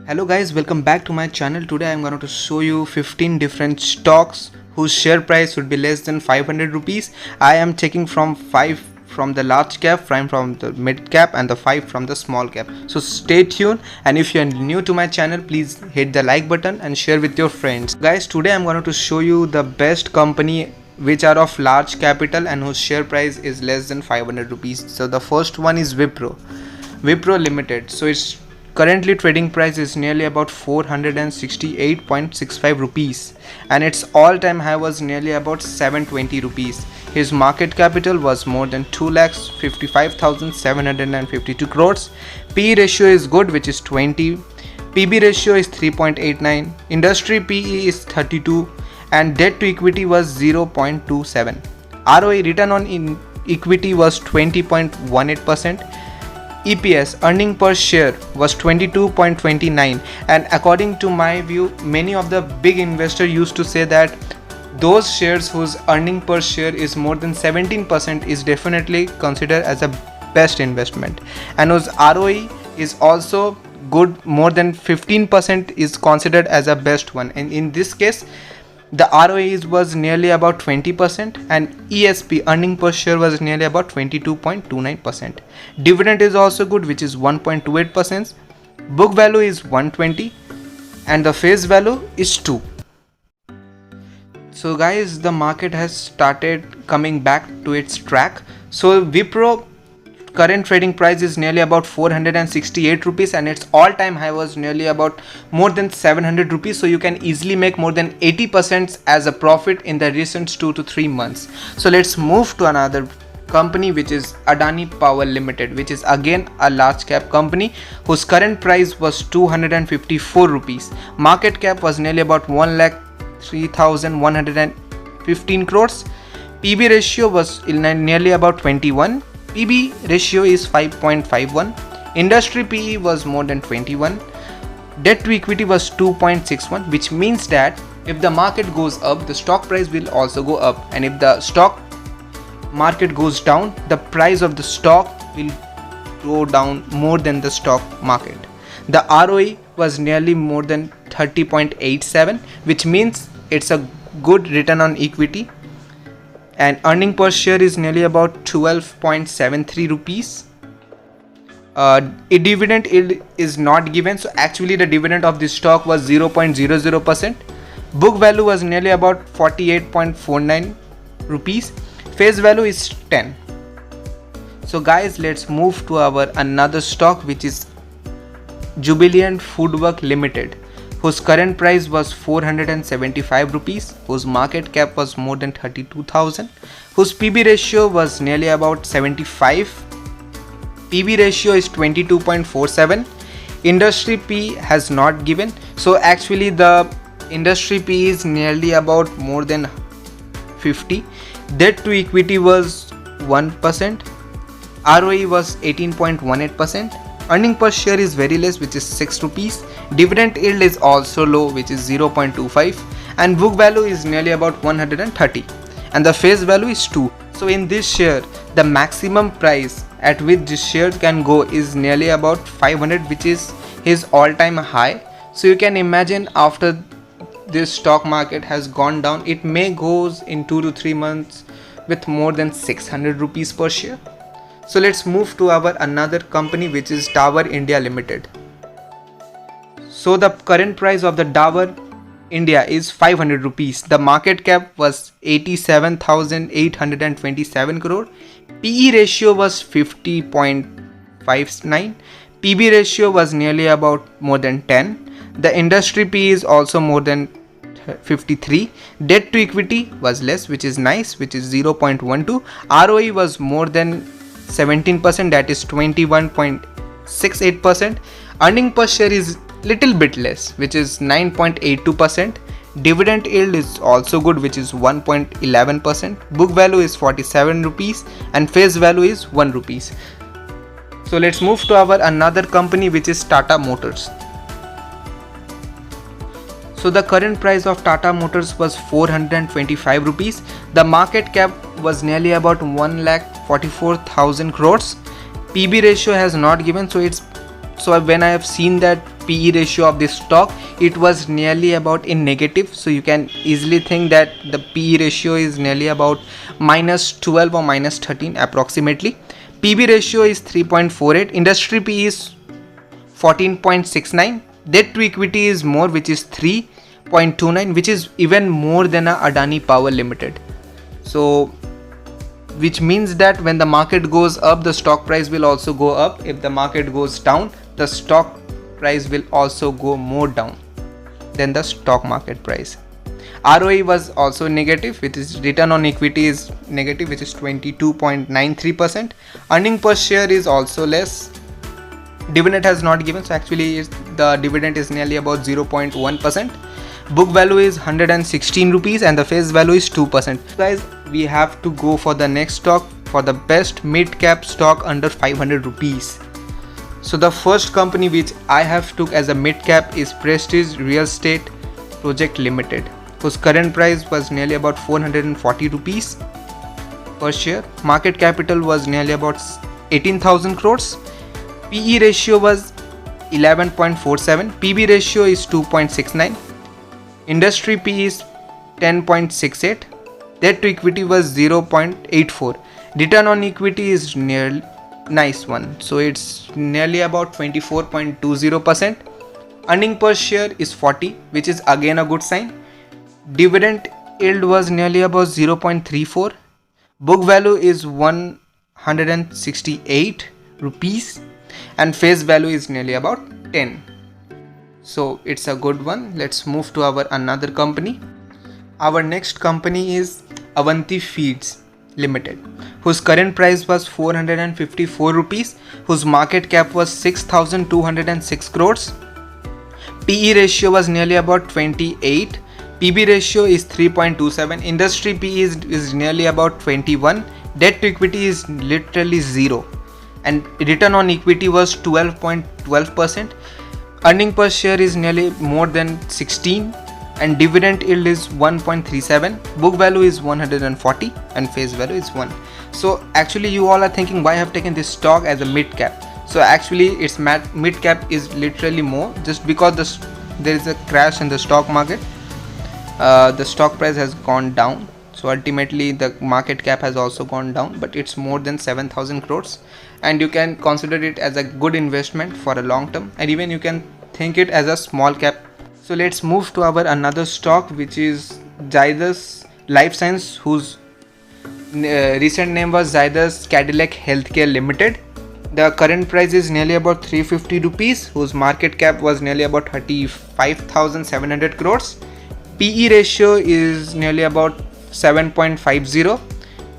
Hello guys, welcome back to my channel. Today I'm going to show you 15 different stocks whose share price would be less than 500 rupees. I am taking from 5 from the large cap, 5 from the mid cap and the 5 from the small cap. So stay tuned, and if you are new to my channel, please hit the like button and share with your friends. Guys, today I'm going to show you the best company which are of large capital and whose share price is less than 500 rupees. So the first one is Wipro Limited. So its currently trading price is nearly about 468.65 rupees and its all-time high was nearly about 720 rupees. His market capital was more than 2,55,752 crores. PE ratio is good, which is 20. PB ratio is 3.89. Industry PE is 32 and debt to equity was 0.27. ROE, return on equity, was 20.18%. EPS, earning per share, was 22.29, and according to my view, many of the big investors used to say that those shares whose earning per share is more than 17% is definitely considered as a best investment, and whose ROE is also good, more than 15% is considered as a best one. And in this case, the ROE was nearly about 20% and ESP, earning per share, was nearly about 22.29%. Dividend is also good, which is 1.28%. Book value is 120 and the face value is 2. So guys, the market has started coming back to its track. So Wipro current trading price is nearly about 468 rupees and its all-time high was nearly about more than 700 rupees. So you can easily make more than 80% as a profit in the recent 2 to 3 months. So let's move to another company, which is Adani Power Limited, which is again a large cap company whose current price was 254 rupees. Market cap was nearly about 1,03,115 crores. PB ratio was nearly about 21. PB ratio is 5.51. Industry PE was more than 21. Debt to equity was 2.61, which means that if the market goes up, the stock price will also go up, and if the stock market goes down, the price of the stock will go down more than the stock market. The ROE was nearly more than 30.87, which means it's a good return on equity, and earning per share is nearly about 12.73 rupees. A dividend yield is not given, so actually the dividend of this stock was 0.00%. Book value was nearly about 48.49 rupees. Face value is 10. So guys, let's move to our another stock, which is Jubilant Foodwork Limited, whose current price was 475 rupees, whose market cap was more than 32,000, whose PB ratio was nearly about 75. PB ratio is 22.47. Industry P has not given, so actually the industry P is nearly about more than 50. Debt to equity was 1%. ROE was 18.18%. Earning per share is very less, which is 6 rupees. Dividend yield is also low, which is 0.25, and book value is nearly about 130 and the face value is 2. So in this share, the maximum price at which this share can go is nearly about 500, which is his all-time high. So you can imagine, after this stock market has gone down, it may goes in 2 to 3 months with more than 600 rupees per share. So let's move to our another company, which is Dabur India Limited. So the current price of the Dabur India is 500 rupees. The market cap was 87,827 crore. PE ratio was 50.59. PB ratio was nearly about more than 10. The industry PE is also more than 53. Debt to equity was less, which is nice, which is 0.12. ROE was more than 17%, that is 21.68%. Earning per share is little bit less, which is 9.82%. Dividend yield is also good, which is 1.11%. Book value is 47 rupees and face value is 1 rupees. So let's move to our another company, which is Tata Motors. So the current price of Tata Motors was 425 rupees. The market cap was nearly about 1,44,000 crores. PB ratio has not given, so when I have seen that PE ratio of this stock, it was nearly about in negative. So you can easily think that the PE ratio is nearly about -12 or -13 approximately. PB ratio is 3.48. Industry PE is 14.69. Debt to equity is more, which is 3.29, which is even more than a Adani Power Limited. So which means that when the market goes up, the stock price will also go up. If the market goes down, the stock price will also go more down than the stock market price. ROE was also negative, which is return on equity is negative, which is 22.93%. Earning per share is also less. Dividend has not given, so actually the dividend is nearly about 0.1%. Book value is 116 rupees and the face value is 2%. Guys, we have to go for the next stock, for the best mid cap stock under 500 rupees. So the first company which I have took as a mid cap is Prestige Real Estate Project Limited, whose current price was nearly about 440 rupees per share. Market capital was nearly about 18,000 crores. PE ratio was 11.47. PB ratio is 2.69. Industry PE is 10.68. Debt to equity was 0.84. Return on equity is nearly nice one, so it's nearly about 24.20%. Earning per share is 40, which is again a good sign. Dividend yield was nearly about 0.34. Book value is 168 rupees and face value is nearly about 10. So it's a good one. Let's move to our another company. Our next company is Avanti Feeds Limited, whose current price was 454 rupees, whose market cap was 6,206 crores. PE ratio was nearly about 28. PB ratio is 3.27. Industry PE is nearly about 21. Debt to equity is literally 0. And return on equity was 12.12%. Earning per share is nearly more than 16. And dividend yield is 1.37. Book value is 140 and face value is 1. So actually you all are thinking why I have taken this stock as a mid cap. So actually its mid cap is literally more, just because there is a crash in the stock market. The stock price has gone down, so ultimately the market cap has also gone down, but it's more than 7,000 crores and you can consider it as a good investment for a long term, and even you can think it as a small cap. So let's move to our another stock, which is Zydus Life Science, whose recent name was Zydus Cadillac Healthcare Limited. The current price is nearly about 350 rupees, whose market cap was nearly about 35,700 crores. PE ratio is nearly about 7.50.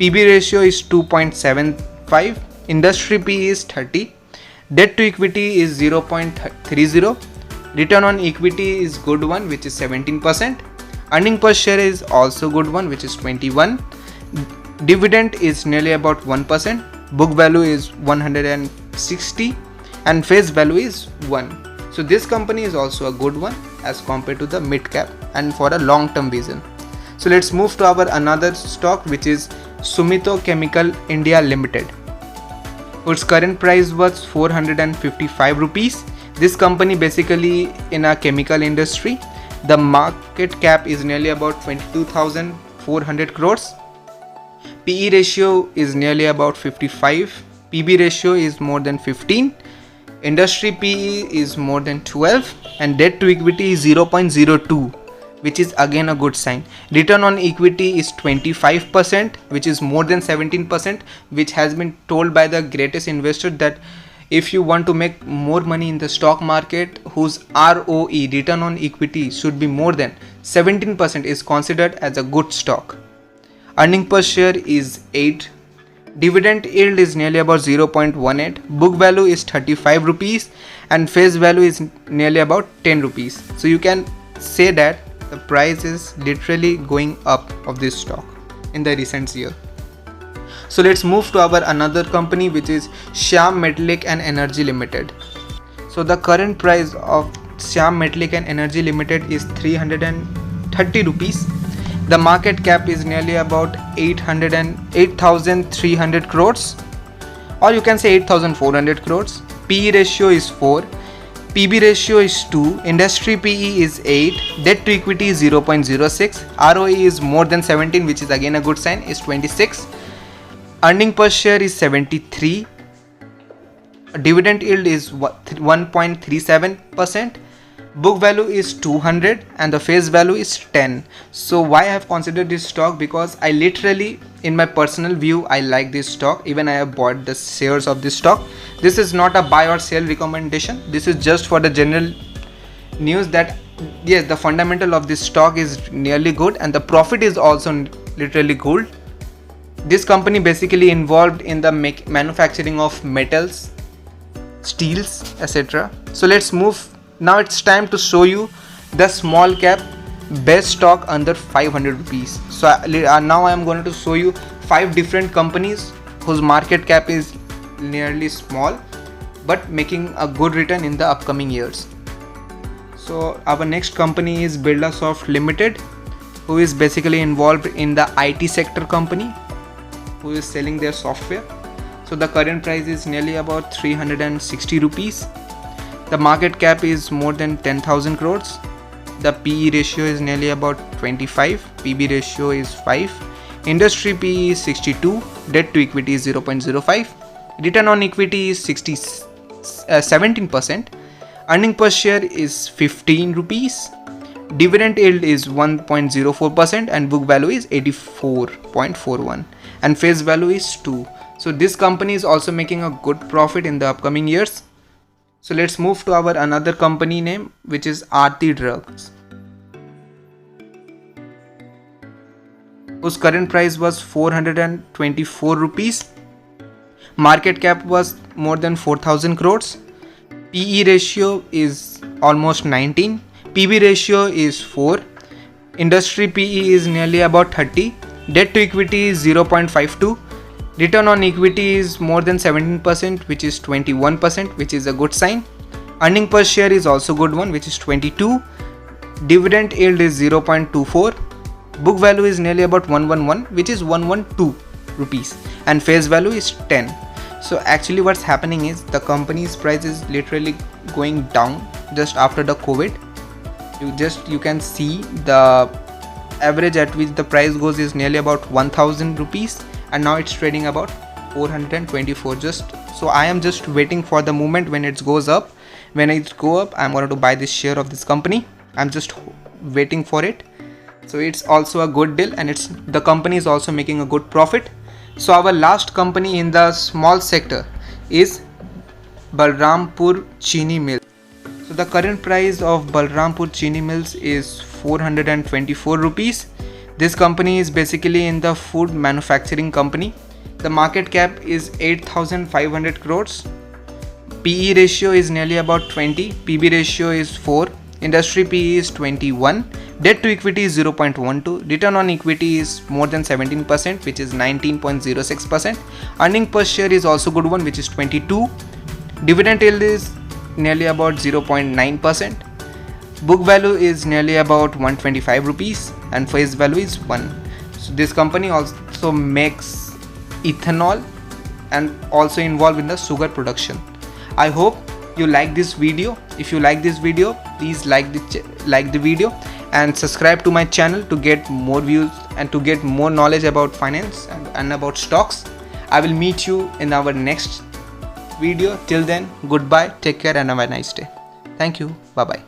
PB ratio is 2.75. Industry PE is 30. Debt to equity is 0.30. Return on equity is good one, which is 17%. Earning per share is also good one, which is 21. Dividend is nearly about 1%. Book value is 160 and face value is 1. So this company is also a good one as compared to the mid cap and for a long term vision. So let's move to our another stock, which is Sumitomo Chemical India Limited, whose current price was 455 rupees. This company basically in a chemical industry. The market cap is nearly about 22,400 crores. PE ratio is nearly about 55. PB ratio is more than 15. Industry PE is more than 12 and debt to equity is 0.02, which is again a good sign. Return on equity is 25%, which is more than 17%, which has been told by the greatest investor that if you want to make more money in the stock market, whose ROE, return on equity, should be more than 17% is considered as a good stock. Earning per share is 8. Dividend yield is nearly about 0.18. Book value is 35 rupees and face value is nearly about 10 rupees. So you can say that the price is literally going up of this stock in the recent year. So let's move to our another company, which is Shyam Metallic and Energy Limited. So the current price of Shyam Metallic and Energy Limited is 330 rupees. The market cap is nearly about 8,300 crores, or you can say 8,400 crores. PE ratio is 4. PB ratio is 2, industry PE is 8, debt to equity is 0.06, ROE is more than 17, which is again a good sign, is 26, earning per share is 73, dividend yield is 1.37%, book value is 200 and the face value is 10. So why I have considered this stock? Because I literally, in my personal view, I like this stock. Even I have bought the shares of this stock. This is not a buy or sell recommendation. This is just for the general news that yes, the fundamental of this stock is nearly good and the profit is also literally good. This company basically involved in the manufacturing of metals, steels, etc. So let's move. Now it's time to show you the small cap best stock under 500 rupees. So now I am going to show you 5 different companies whose market cap is nearly small but making a good return in the upcoming years. So our next company is Birlasoft Limited, who is basically involved in the IT sector company, who is selling their software. So the current price is nearly about 360 rupees. The market cap is more than 10,000 crores. The PE ratio is nearly about 25. PB ratio is 5. Industry PE is 62. Debt to equity is 0.05. Return on equity is 17%. Earning per share is 15 rupees. Dividend yield is 1.04% and book value is 84.41 and face value is 2. So this company is also making a good profit in the upcoming years. So let's move to our another company name, which is Aarti Drugs, whose current price was 424 rupees. Market cap was more than 4,000 crores. PE ratio is almost 19. PB ratio is 4. Industry PE is nearly about 30. Debt to equity is 0.52. Return on equity is more than 17%, which is 21%, which is a good sign. Earning per share is also good one, which is 22. Dividend yield is 0.24. Book value is nearly about 111, which is 112 rupees and face value is 10. So actually what's happening is the company's price is literally going down just after the COVID. You can see the average at which the price goes is nearly about 1,000 rupees. And now it's trading about 424. So I am just waiting for the moment when it goes up. When it go up, I'm going to buy this share of this company. I'm just waiting for it. So it's also a good deal and the company is also making a good profit. So our last company in the small sector is Balrampur Chini Mill. So the current price of Balrampur Chini Mills is 424 rupees. This company is basically in the food manufacturing company. The market cap is 8,500 crores. PE ratio is nearly about 20. PB ratio is 4. Industry PE is 21. Debt to equity is 0.12. Return on equity is more than 17%, which is 19.06%. Earning per share is also good one, which is 22. Dividend yield is nearly about 0.9%. Book value is nearly about 125 rupees and face value is 1. So this company also makes ethanol and also involved in the sugar production. I hope you like this video. If you like this video, please like the video and subscribe to my channel to get more views and to get more knowledge about finance and about stocks. I will meet you in our next video. Till then, goodbye, take care and have a nice day. Thank you. Bye bye.